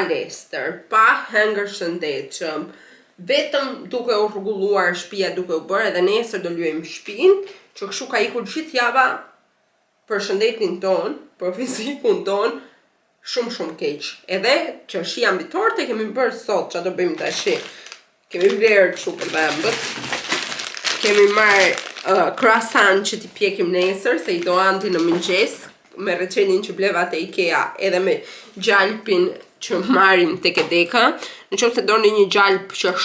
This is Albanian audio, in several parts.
palestër, pa hëngër shëndetshëm, vetëm duke u rregulluar shtëpia, duke u bërë edhe nesër do luajmë shtëpinë, që kështu ka ikur gjithë java për shëndetin ton, për fizikun ton, shumë keq. Edhe qershia mbi tortë kemi bërë sot, çfarë do bëjmë tash? Kemi blerë kështu për dhëmbët. Kemi marrë croissant që t'i pjekim nesër, se i do Andi në mëngjes, me recetin që bleva te Ikea, edhe me gjalpin që marrim tek Edeka. Nëse doni një gjalp që është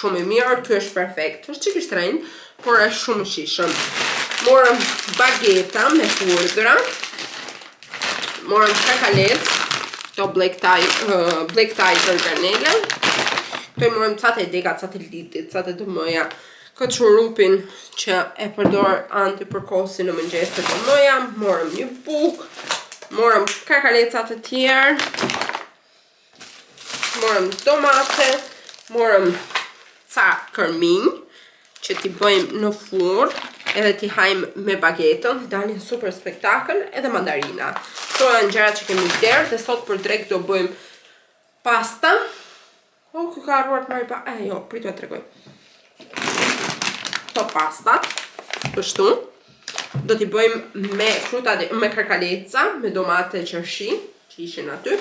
shumë i mirë, ky është perfekt. Është çik i shtrenjtë, por është shumë i shijshëm. Morëm bageta me hudhra. Morëm kakalec, to black tie për garnele. Këto i morëm ca të Edeka, ca të Lidlit, ca të DMja. Këtë shurupin që e përdor Andi për kosin në mëngjes të DMja. Morëm një bukë, morëm kakalecat të tjerë, morëm tomate, morëm ca kërminj që t'i bëjmë në furr, edhe t'i hajmë me bagetën, t'i dalin super spektakël, edhe mandarina. Këto janë gjërat që kemi blerë, dhe sot për drek do bëjmë pasta. Ky ka harruar të marrë pa... jo, pritu e tregoj. Këto pastat, kështu, do t'i bëjmë me frutat, me kakaleca, me domate e qershi, që ishin aty,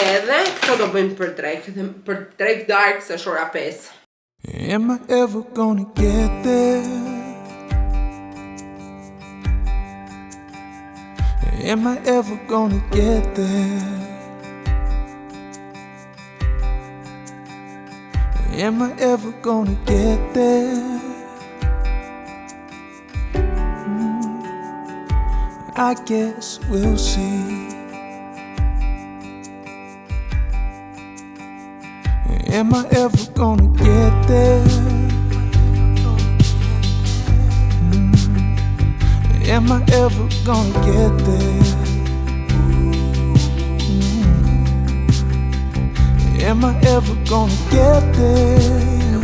edhe këto do bëjmë për drek dark se shora 5. Am I ever gonna get there? Am I ever gonna get there? Am I ever gonna get there? I guess we'll see. Am I ever gonna get there? Am I ever gonna get there? Am I ever gonna get there?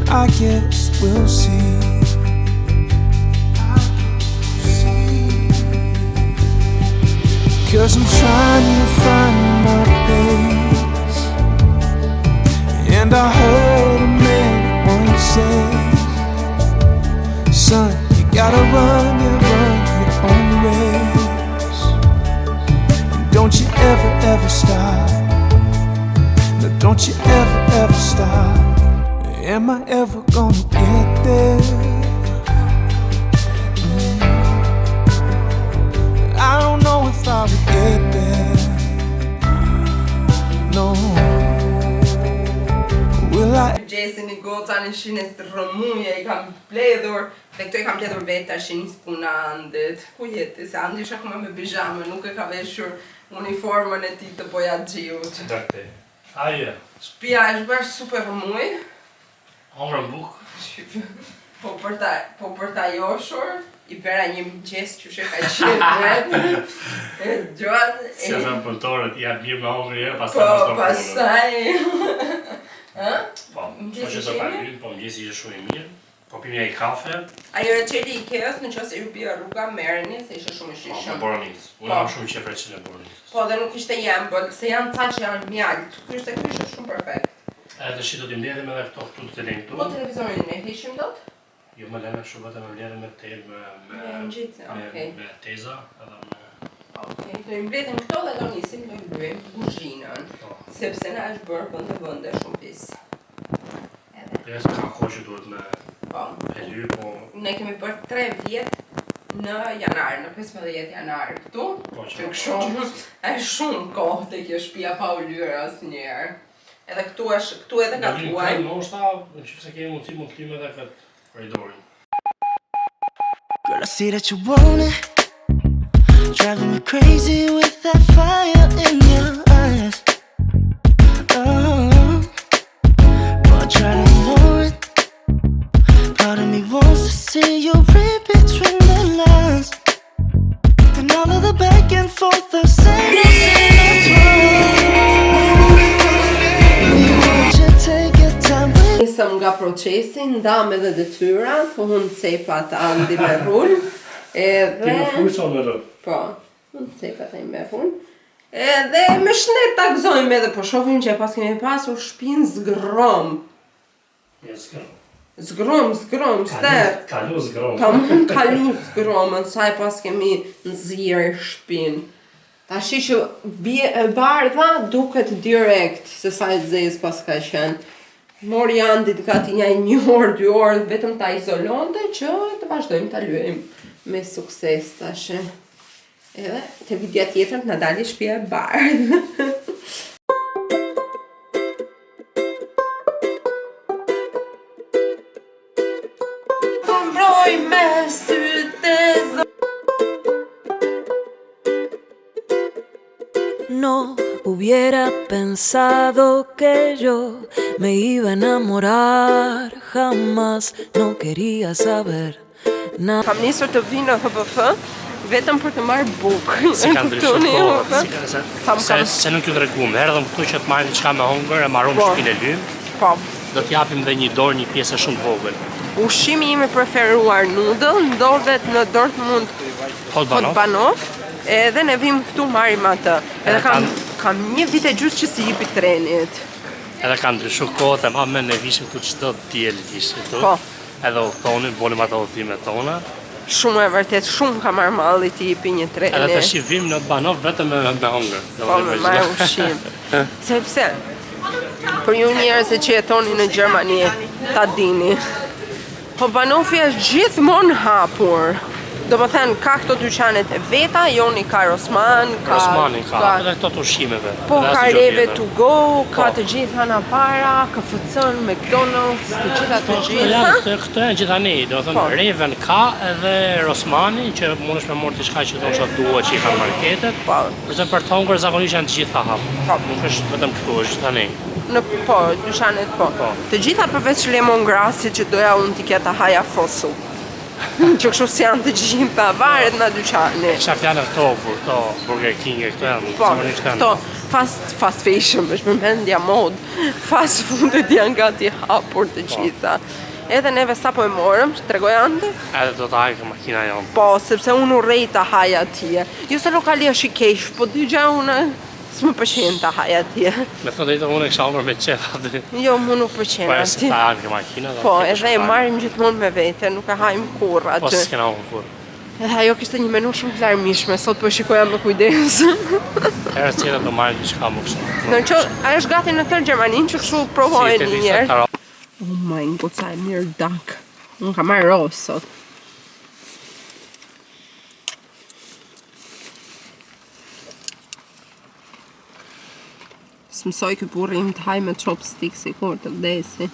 I guess we'll see. Cause I'm trying to find my place. And I heard a man once say, son, you gotta run your own race. And don't you ever stop. No, don't you ever stop. Am I ever gonna get there? I don't know if I would get there. No. Will I? Gjesin i goca në shines të rëmuje, i kam pledhur, dhe këto i kam pledhur vetë tash një spuna Andit. Ku jeti? Se Andi është akoma me bijame, nuk e ka veshur uniformën e tij të bojaxhiut. Dakte. Aje. Shtëpia është bërë super rëmuj. Omrën bukë. Po për ta joshur, i bëra një mëngjes që ka qenë vetë. Gjuan. Si ata punëtorët ja mirë me omrë herë, pastaj Po, që të parin, po mëngjesi ishte shumë i mirë. Po pimja i kafe. Ajo receti i Ikeas, nëse ju bie rruga merrni, se ishte shumë i shijshëm. Po, boronis. Unë jam shumë qef recetën e boronis. Po, dhe nuk ishte jembël, se janë ca që janë mjalt. Ky ishte shumë perfekt. Edhe shi do t'i mbledhim edhe këto këtu të lejmë tu. Po televizorin e heqim dot? Jo më lënë shumë vetëm me mbledhim me tel, me teza, edhe me... Okej, do i mbledhim këto dhe do nisim do i luajmë kuzhinën. Sepse na është bërë vende shumë pis. Edhe ka kohë që duhet me pely, po... Ne kemi bërë 3 vjet në janar, në 15 janar këtu. Që kështu është shumë kohë te kjo shtëpia pa u lyer asnjëherë. Edhe këtu edhe gatuaj. Në ndoshta, nëse kemi mundësi mund të kemi edhe këtë korridorin. Girl, I see that you want it. Driving me crazy with that fire in your eyes. But try to ignore it. Part of me wants to see you read between the lines. And all of the back and forth, the same Nisëm nga procesi, ndam edhe detyrat, po hun cepa të Andi me rull. Ti më fuson me rrë. Po. Në cepat e mefun. Edhe me shnet ta gëzojmë edhe po shohim që pas kemi pasur shtëpinë zgrom. Zgrom, ster. Kalu zgrom. Kalu zgromën, saj pas kemi nxirë shtëpinë. Tashi që bie e bardha duket direkt se sa e zezë pas ka qenë. Mori Andit gati një orë, 2 orë, vetëm ta izolonte që të vazhdojmë ta luajmë me sukses tash. Edhe te vidja tjetër na dali shtëpia e bardhë. No hubiera pensado que yo me iba a enamorar, jamás no quería saber nada. Kam nisur të vinë në HBF vetëm për të marrë bukë. Si kanë ndryshuar se nuk ju treguam, erdhëm këtu që të marrim diçka me hongër, e marrëm shtëpinë e Lym. Po. Do t'japim dhe një dorë, një pjesë shumë të vogël. Ushqimi im i preferuar noodle ndodhet në Dortmund Hotbanov. Edhe ne vim këtu marrim atë. Edhe kam 1 vit e gjysmë që si jipi trenit. Edhe kanë ndryshuar kohët, e me ne vishim këtu çdo diel ishte këtu. Po. Edhe udhtonin, bonim ato udhtimet tona. Shumë e vërtet, shumë ka marrë malli ti jipi një treni. Edhe tash vim në Banov vetëm me hongër. Po, me marrë ushqim. Sepse për ju njerëz që jetoni në Gjermani, ta dini. Po Banofi është gjithmonë hapur. Do më thënë, ka këto dyqanet e veta, joni ka Rossmann, Rossmanni ka, edhe këto të ushqimeve. Po, ka Reve to go, ka të gjitha në para, KFC-n, McDonald's, të gjitha të gjitha. Këto janë gjitha ne, do thënë, Reven ka edhe Rossmanni, që mundesh me morë diçka që do të duhet që i kanë marketet. Po. Kurse për të hongër zakonisht janë të gjitha hapur. Po. Nuk është vetëm këtu, është gjitha ne. Po, dyqanet po. Të gjitha përveç lemongrasit që doja unë t'i kjeta haja fosu. Që kështu si janë të gjitha, varet nga dyqani. Kisha fjallë këto Burger King e këto janë, zakonisht janë. Po, fast fashion, është përmendja mod, fast foodet janë gati hapur të gjitha. Edhe neve sa po e morëm, që tregoj Andi? Edhe do të hajkë makina jonë. Po, sepse unë urrej të haja atje. Jo se lokali është i keq, po digja unë s'më pëlqen të haja atje. Me thënë drejtë unë e kisha hongër me qef aty. Jo, më nuk pëlqen atje. Po, atje. se ta hajmë makina. Po, edhe e marrim gjithmonë me vete, nuk e hajmë kurrë aty. Po, s'kena hongër kurrë. Edhe ajo kishte një menu shumë të larmishme, sot po shikoja me kujdes. Herës tjetër do marrim diçka më kështu. Në ajo është gati në tërë Gjermaninë që kështu provojnë një herë. Oh my god, sa e mirë dak. Unë kam marrë ros sot. S'mësoj ky burri im të haj me chopstick si kur të vdesi.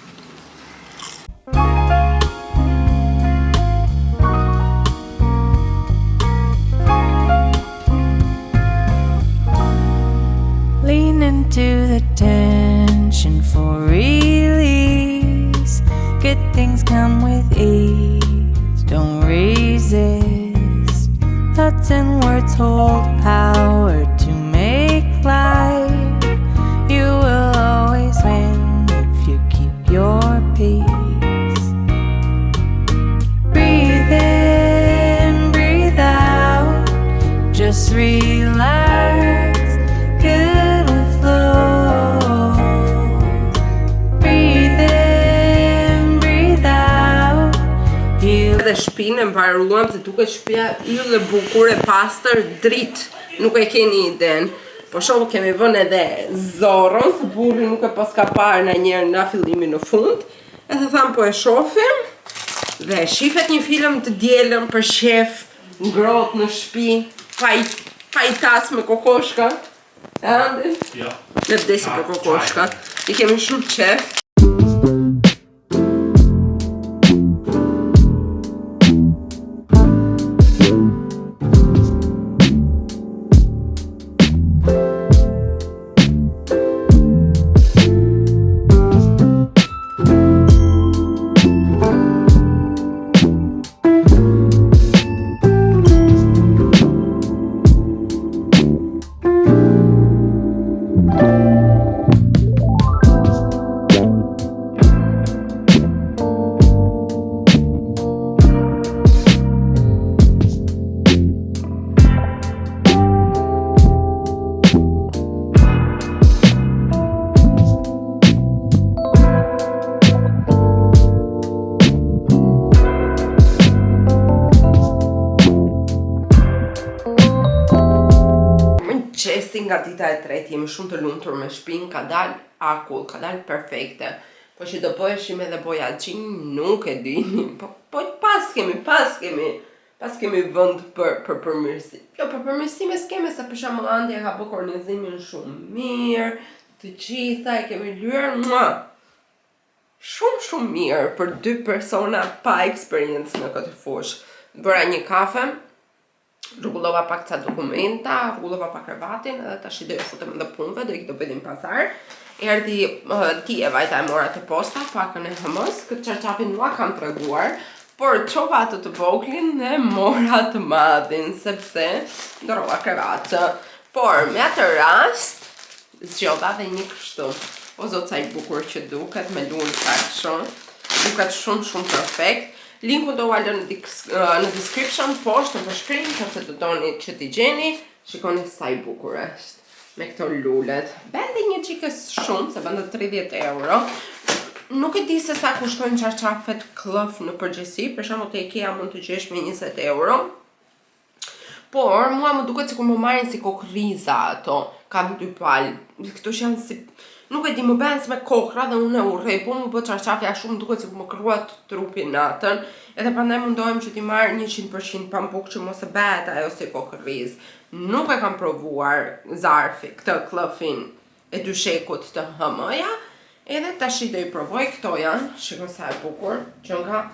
Lean into the tension for release. Good things come with ease. Don't resist. Thoughts and words hold power to make life. You will always win if you keep your peace. Breathe in, breathe out. Just relax. Good will flow. Breathe in, breathe out. Edhe shtëpinë e mbaruam se duket shtëpia yll e bukur e pastër dritë. Nuk e keni iden. Po shohë kemi vënë edhe Zorron, se burri nuk e pas ka parë në njerë nga fillimi në fund. Edhe thamë po e shofim, dhe shifet një film të dielën për shef, ngrot në shtëpi, pa i tas me kokoshka. E Andi? Jo. Ne vdesi për kokoshka. I kemi shumë qef. Gjesti nga dita e tretë, jemi shumë të lumtur me shtëpinë, ka dal akull, ka dal perfekte. Po që do bëheshim edhe bojaxhin, nuk e dini. Po pas kemi vend për përmirësim. Jo, për përmirësime s'kemi, se për shembull Andi e ka bërë kornizimin shumë mirë, të gjitha e kemi lyer shumë mirë për 2 persona pa eksperiencë në këtë fushë. Bëra një kafe, rregullova pak ca dokumenta, rregullova pak kravatin, edhe tash do ju futem edhe punëve, do i bëjmë pazar. Erdhi ti e vajta e mora të posta, pakën e hëmës, këtë çarçafin nuk kam treguar, por çova atë të voglin dhe mora të madhin, sepse ndrova kravatë. Por me atë rast, zgjodha dhe një kështu. O zot sa i bukur që duket, me lule kaq shumë. Duket shumë perfekt. Linkun do ua lë në description poshtë në përshkrim, nëse të doni që t'i gjeni, shikoni sa i bukur është. Me këto lulet. Bende një qikës shumë, se bende 30 euro. Nuk e di se sa kushtojnë çarçafet Clough në përgjithësi, për shembull te IKEA mund të gjesh me 20 euro. Por mua më duket sikur më marrin si kokriza ato. Kam 2 palë. Këto që janë si, nuk e di, më bëhen si me kokra dhe unë e urrej, po më bë çarçafja shumë duket sikur më kruat trupin natën. Edhe prandaj mundohem që t'i marr 100% pambuk që mos e bëhet ajo si kokrizë. Nuk e kam provuar zarfi, këtë Cloughin e 2 shekut të HM-ja, edhe tash do i provoj. Këto janë, shikoj sa e bukur, që nga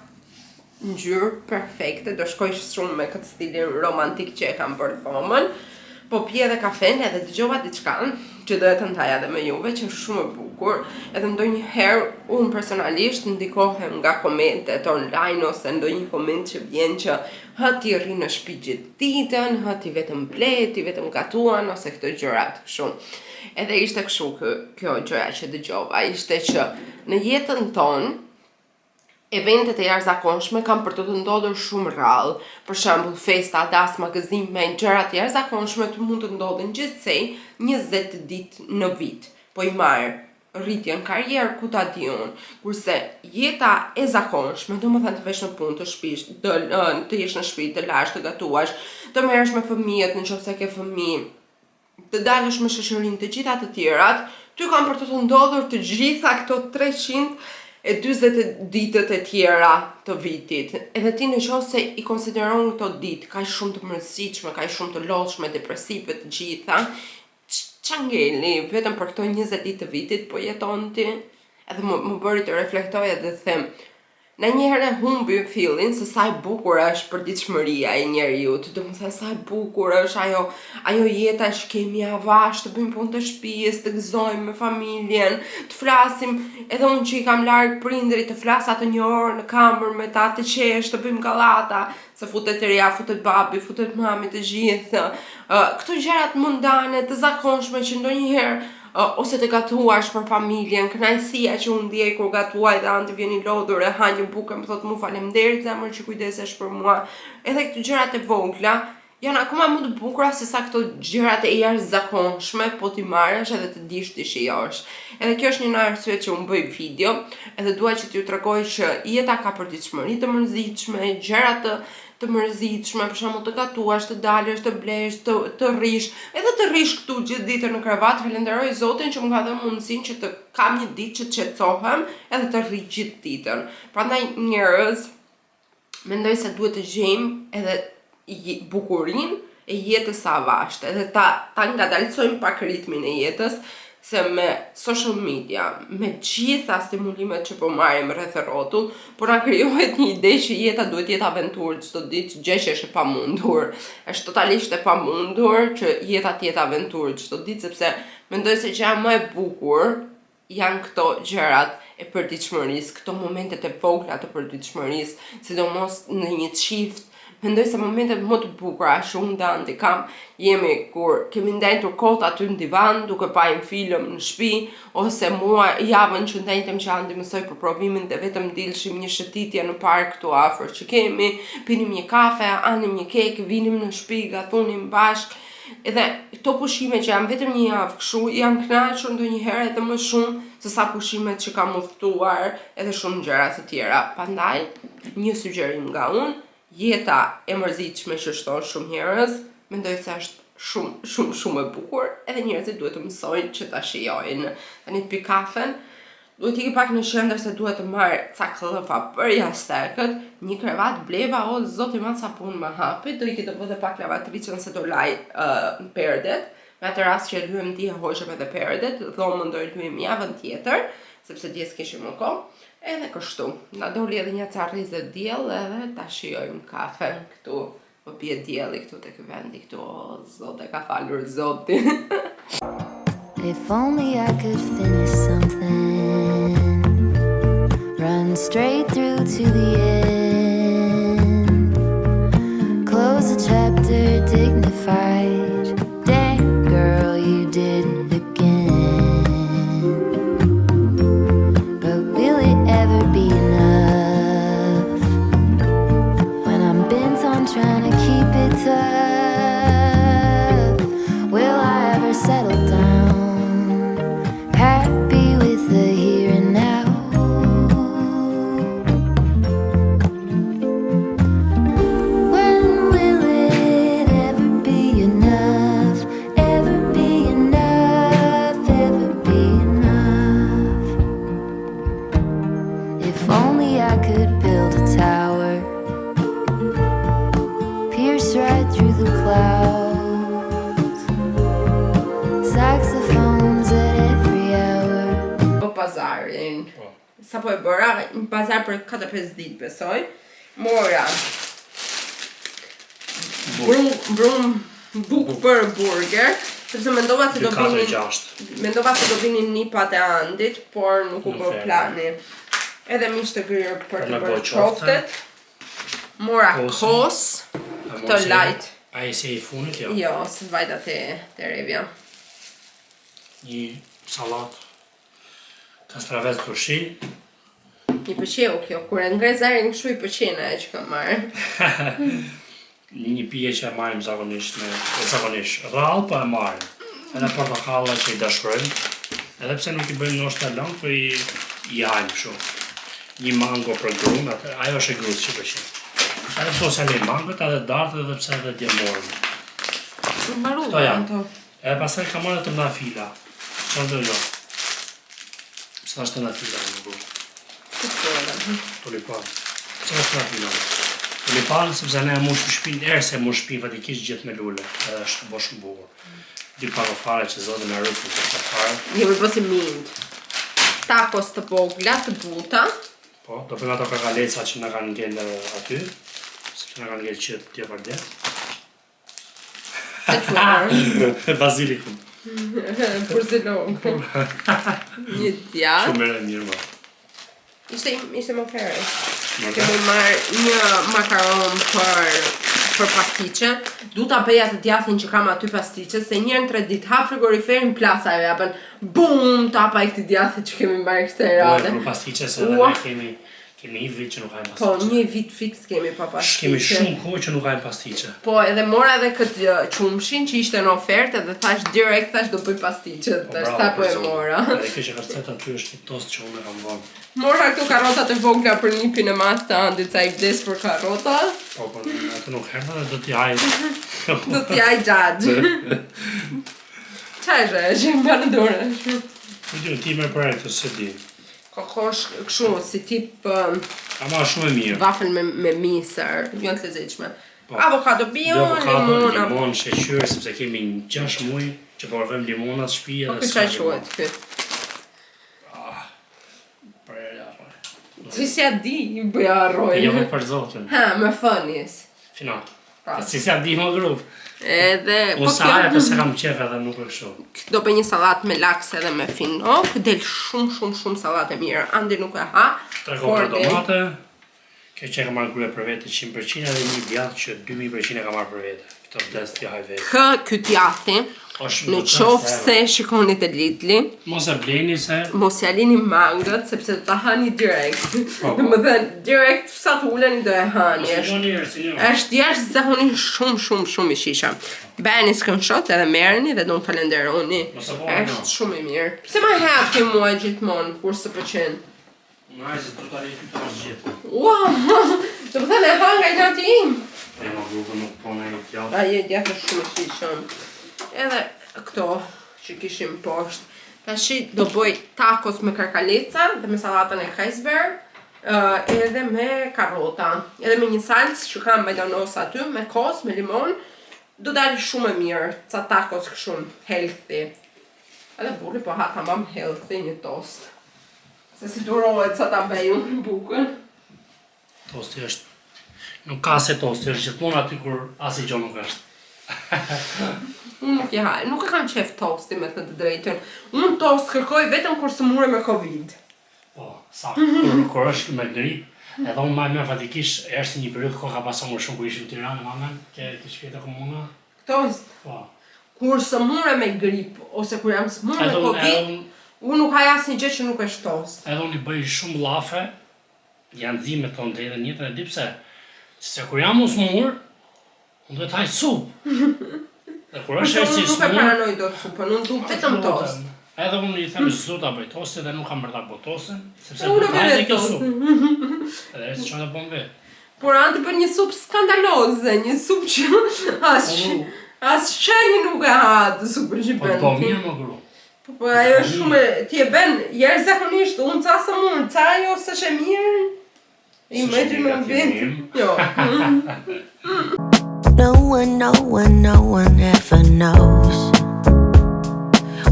ngjyrë perfekte, do shkoj shumë me këtë stilin romantik që e kam bërë dhomën. Po pi edhe kafen, edhe dëgjova diçka që do të ndaj edhe me juve, që është shumë e bukur, edhe ndonjëherë unë personalisht ndikohem nga komentet online ose ndonjë koment që vjen që ti rri në shtëpi gjithë ditën, ti vetëm ble, ti vetëm gatuan ose këto gjërat shumë. Edhe ishte kështu kjo gjëja që dëgjova, ishte që në jetën tonë eventet e jashtëzakonshme kanë për të ndodhur shumë rrallë. Për shembull, festa, das, magazime, gjërat e jashtëzakonshme mund të ndodhin gjithsej 20 ditë në vit. Po i marr rritjen karrierë, ku ta di unë. Kurse jeta e zakonshme, domethënë të vesh në punë, të shpish, të jesh në shtëpi, të lash, të gatuash, të merresh me fëmijët nëse ke fëmijë, të dalësh me shoqërinë, të gjitha të tjerat, ty kanë për të ndodhur të gjitha këto 340 ditët e tjera të vitit. Edhe ti në qoftë se i konsideron këto ditë kaq shumë të mërzitshme, kaq shumë të lodhshme, depresive të gjitha, ç'a ngeli vetëm për këto 20 ditë të vitit po jeton ti? Edhe më bëri të reflektoj edhe them, në njëherë humbi fillin se sa e bukur është përditshmëria e njeriu. Do të thënë sa e bukur është ajo jeta që kemi avash, të bëjmë punë të shtëpisë, të gëzojmë me familjen, të flasim, edhe unë që i kam larg prindrit, të flas atë 1 orë në kamer me ta, të qesh, të bëjmë gallata, se futet ria, futet babi, futet mami, të gjithë. Këto gjërat mundane, të zakonshme që ndonjëherë ose të gatuash për familjen, kënaqësia që unë ndjej kur gatuaj dhe Andi vjen i lodhur e ha një bukë, më thotë mu faleminderit zemër që kujdesesh për mua. Edhe këto gjërat e vogla janë akoma më të bukura se sa këto gjërat e jashtëzakonshme, po ti marrësh edhe të dish ti shijosh. Edhe kjo është një nga arsyet që unë bëj video, edhe dua që t'ju tregoj që jeta ka përditshmëri të mërzitshme, gjëra të mërzitshme, për shembull të gatuash, të dalësh, të blesh, të rrish, edhe të rrish këtu gjithë ditën në krevat. Falenderoj Zotin që më ka dhënë mundësinë që të kam një ditë që të qetësohem edhe të rri gjithë ditën. Prandaj njerëz, mendoj se duhet të gjejmë edhe bukurinë e jetës së avashtë, edhe ta ngadalsojmë pak ritmin e jetës, se me social media, me gjitha stimulimet që po marrim rreth rrotull, po na krijohet një ide që jeta duhet jetë aventurë çdo ditë, gjë që është e pamundur. Është totalisht e pamundur që jeta të jetë aventurë çdo ditë, sepse mendoj se gjëja më e bukur janë këto gjërat e përditshmërisë, këto momentet e vogla të përditshmërisë, sidomos në një çift. Mendoj se momentet më të bukura që unë dhe Andi kam jemi kur kemi ndentur kot aty në divan duke parë një film në shtëpi, ose mua javën që ndenjtem që Andi mësoj për provimin dhe vetëm dilshim një shëtitje në park këtu afër që kemi, pinim një kafe, anim një kekë, vinim në shtëpi, gatunim bashk. Edhe këto pushime që janë vetëm një javë kështu, jam kënaqur ndonjëherë edhe më shumë se sa pushimet që kam udhëtuar edhe shumë gjëra të tjera. Prandaj, një sugjerim nga unë, jeta e mërzitshme që shton shumë njerëz, mendoj se është shumë e bukur, edhe njerëzit duhet të mësojnë që ta shijojnë. Tani të pi kafen, duhet iki pak në qendër se duhet të marr ca klëfa për jashtëkët, një krevat bleva, o zoti ma sa punë më hapi, do iki të vë dhe pak lavatricën se do laj perdet, me atë rast që lyhem ti e hoqëm edhe perdet, dhomën do lyhem javën tjetër, sepse djes kishim më kohë, edhe kështu. Na doli edhe një ca rrizë diell edhe ta shijojmë kafen këtu. Po pje dielli këtu tek vendi këtu, o zote ka falur zoti. If only I could finish something, run straight through to the end, close a chapter dignified. Dang girl, you did it again. But will it ever be enough when I'm bent on trying to keep it tough? Will I ever settle down, happy with the here and now? When will it ever be enough, ever be enough, ever be enough? If only I could build a tower, pierce right through the clouds, saxophones at every hour. Po pazarin. Sa po e bëra, një pazar për 4-5 ditë besoj. Mora buk për burger, sepse mendova se do vinin 4-6. mendova se do vinin nipat e Andit, por nuk u bë plani. Edhe mish të gryer për të Me bërë bëj qofte. qoftet. Mora Kosin. kos, këto light. Ai se i funit, jo. Jo, se vajta te revja. Një salat, kastravec turshi, I pëlqeu kjo, kur e ngre zarin kështu i pëlqen ajo që kam marrë. një pije që e marrim zakonisht rrallë, po e marrim. Edhe portokalla që i dashurojmë, edhe pse nuk i bëjmë ndoshta lang, po i hajmë kështu. Një mango për grum, ajo është e grus që pëlqen. Edhe pse ose një mangot, edhe dartë, edhe pse edhe djemorën. Mbaruan Kto janë? ato. Edhe pastaj ka marrë të ndafila. Çfarë do jo? Pse është ndafila në gurë? Tulipan. Pse është ndafila? Tulipan sepse ne e mush në shtëpinë, erse mush shtëpinë fatikisht gjithë me lule. Edhe është bosh shumë bukur. Dy paro fare që zoti më rrugë për të fare. Jemi bësi mind. Tacos të vogla, të buta. Po, do bëjmë ato kakaleca që na kanë ngel aty, sepse na kanë ngel që tjetër det. Bazilikun. Porzelon. Një djath. Shumë mirë më. Ishte më fare. Kemi marrë një makaron për pastiqe. Du ta bëja të djathin që kam aty pastiqe, se njërën 3 ditë ha frigoriferin plasa e japën. Bum! Tapa i këti djathi që kemi marrë këte rade. Po, pastiqe se edhe ne kemi një vit që nuk hajmë pastiqe. Po, një vit fix kemi pa pastiqe. Kemi shumë kohë që nuk hajmë pastiqe. Po, edhe mora edhe këtë qumshin që ishte në ofertë dhe thash direkt do bëj pastiqe, tash sa po e mora. Edhe kjo që receta aty është një tost që unë e kam vënë. Mora këtu karotat e vogla për nipin e mas të Andit, sa i vdes për karota. Po, atë nuk herda dhe do t'i hajë. Do t'ja i gjagj. Qa e që më banë dore? Nuk di, ti me për e këtë se di. Kokosh kështu, si tip Ama shumë e mirë. wafel me misër, jo të lezeqme. Po. Avokado bio, limona. Limon, sheqyr, sepse kemi 6 muaj që po rvëm limonat shtëpi Po edhe kësha quhet ky. Si s'ja di, i bëja Jo arrojnë. për zotin. Ha, me fënis. Final. Pa. Si s'ja di më grup. Edhe, Unë sa ajo se kam qef edhe nuk e kështu. do bëj një sallat me laks edhe me finok, del shumë sallat e mirë. Andi nuk e ha. 3 kopra domate. Kjo që e ka marrë krye për vete 100% edhe një djath që 2000% e ka marrë për vete. Këto vdes t'ja haj vete. Ky djathi, në qoftë se shikoni të Lidli, Mos e bleni se mos ja lini mangët, sepse do ta hani direkt. Po. Domethënë, direkt sa të uleni do e hani. sinjor. Është jashtëzakonisht shumë i shishëm. Bëni screenshot edhe merreni dhe do më falenderoni. Mos e bëni, Është no. shumë i mirë. Pse ma hap ti mua gjithmonë kur s'të pëlqen? Najse do ta rejtë të gjithë. Wow! Do të thënë e ha nga i nati im. E ma grupë nuk po në e tjallë. Ai e djathtë shumë i shishëm. Edhe këto që kishim poshtë. Tashi do bëj tacos me karkaleca dhe me sallatën e Kaiser, edhe me karrota, edhe me një salsë që kam melanose aty, me kos, me limon, do dalë shumë e mirë, ca tacos shumë healthy. Edhe burri po ha tamam healthy një tost. Se si durohet sa ta bëj unë bukën. Tosti është, nuk ka se tosti, është gjithmonë aty kur asnjë gjë nuk është. Unë nuk e kam qef tosti me të drejtën. Unë tost kërkoj vetëm kur smurem me Covid. Po, sa, kur është me grip, edhe unë më mirë fatikisht, është një periudhë koha pasur shumë kur ishim në Tiranë, mamen, ke shpjeta komuna. Tost. Po. Kur smurem me grip ose kur jam smurem me Covid, unë nuk haj asnjë gjë që nuk është tost. Edhe unë i bëj shumë llafe, janë zime tonë drejtën njëtën e di pse. Se kur jam u smur, unë duhet haj supë. Dhe kur është Unë si nuk e smur, paranoj do të supën, unë du vetëm tost. edhe unë i them s'do ta bëj tostin dhe nuk kam bërë ta bëj tostin, sepse Unë do të bëj hajde kjo tost. supë. Edhe është çfarë bën vetë. Por anë të bën një supë skandaloze, një supë që as qeni nuk e ha të supën që Po bën. po mirë më gru. Po ajo është shumë, ti e bën, zakonisht, unë ca së mund, ca ajo s'është e mirë, i mëjtri nuk bën. Jo. No one ever knows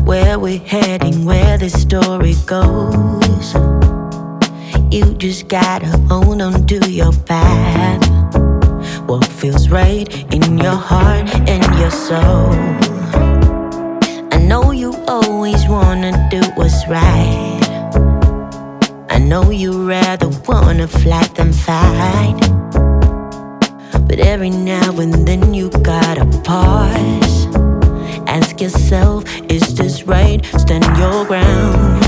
where we're heading, where this story goes. You just gotta hold on to your path. What feels right in your heart and your soul. I know you always wanna do what's right. I know you rather wanna fight than fight. But every now and then you gotta pause. Ask yourself, is this right? Stand your ground.